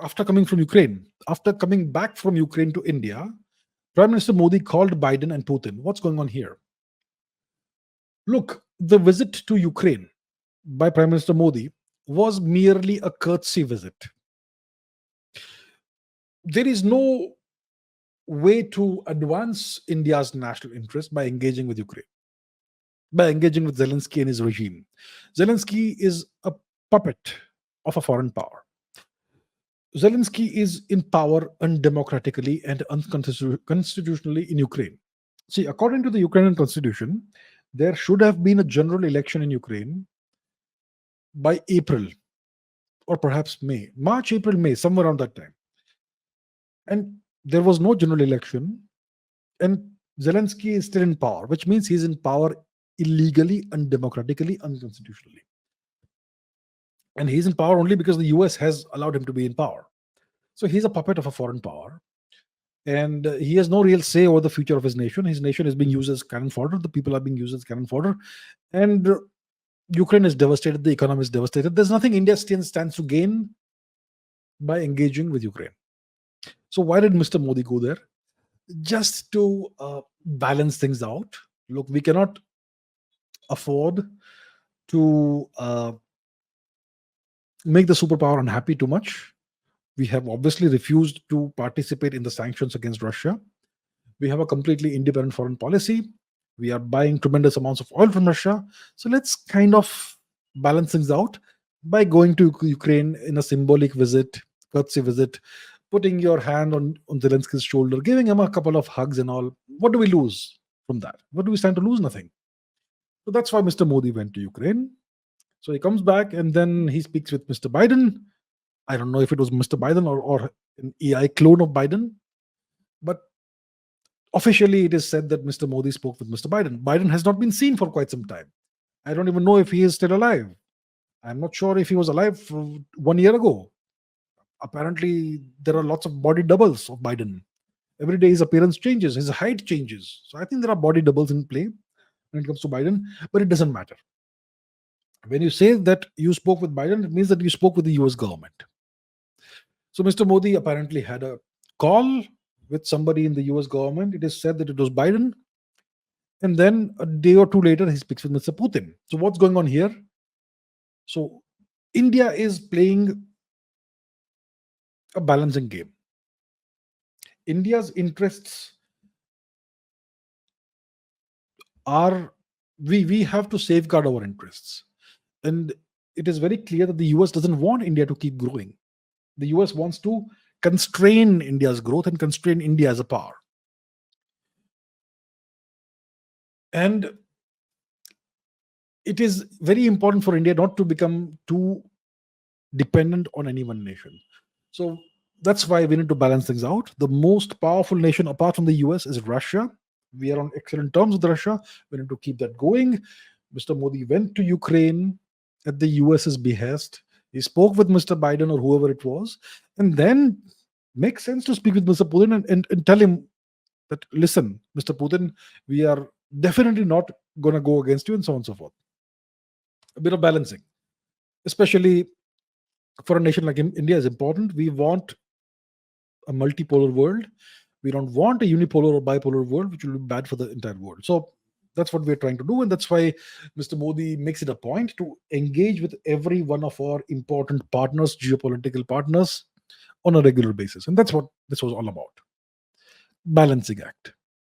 After coming from Ukraine, after coming back from Ukraine to India, Prime Minister Modi called Biden and Putin. What's going on here? Look, the visit to Ukraine by Prime Minister Modi was merely a courtesy visit. There is no way to advance India's national interest by engaging with Ukraine, by engaging with Zelensky and his regime. Zelensky is a puppet of a foreign power. Zelensky is in power undemocratically and unconstitutionally in Ukraine. See, according to the Ukrainian constitution, there should have been a general election in Ukraine by April or perhaps May, March, April, May, somewhere around that time. And there was no general election, and Zelensky is still in power, which means he's in power illegally, undemocratically, unconstitutionally. And he's in power only because the US has allowed him to be in power. So he's a puppet of a foreign power. And he has no real say over the future of his nation. His nation is being used as cannon fodder. The people are being used as cannon fodder. And Ukraine is devastated. The economy is devastated. There's nothing India stands to gain by engaging with Ukraine. So why did Mr. Modi go there? Just to balance things out. Look, we cannot afford to make the superpower unhappy too much. We have obviously refused to participate in the sanctions against Russia. We have a completely independent foreign policy. We are buying tremendous amounts of oil from Russia. So let's kind of balance things out by going to Ukraine in a symbolic visit, courtesy visit, putting your hand on Zelensky's shoulder, giving him a couple of hugs and all. What do we lose from that? What do we stand to lose? Nothing. So that's why Mr. Modi went to Ukraine. So he comes back and then he speaks with Mr. Biden. I don't know if it was Mr. Biden or an AI clone of Biden, but officially it is said that Mr. Modi spoke with Mr. Biden. Biden has not been seen for quite some time. I don't even know if he is still alive. I'm not sure if he was alive 1 year ago. Apparently, there are lots of body doubles of Biden. Every day his appearance changes, his height changes. So I think there are body doubles in play when it comes to Biden, but it doesn't matter. When you say that you spoke with Biden, it means that you spoke with the US government. So Mr. Modi apparently had a call with somebody in the US government. It is said that it was Biden. And then a day or two later, he speaks with Mr. Putin. So what's going on here? So India is playing a balancing game. India's interests are, we have to safeguard our interests. And it is very clear that the US doesn't want India to keep growing. The US wants to constrain India's growth and constrain India as a power. And it is very important for India not to become too dependent on any one nation. So that's why we need to balance things out. The most powerful nation apart from the US is Russia. We are on excellent terms with Russia. We need to keep that going. Mr. Modi went to Ukraine at the US's behest. He spoke with Mr. Biden or whoever it was, and then makes sense to speak with Mr. Putin and tell him that, listen, Mr. Putin, we are definitely not going to go against you, and so on and so forth. A bit of balancing, especially for a nation like India, is important. We want a multipolar world. We don't want a unipolar or bipolar world, which will be bad for the entire world. So that's what we're trying to do. And that's why Mr. Modi makes it a point to engage with every one of our important partners, geopolitical partners, on a regular basis. And that's what this was all about. Balancing act.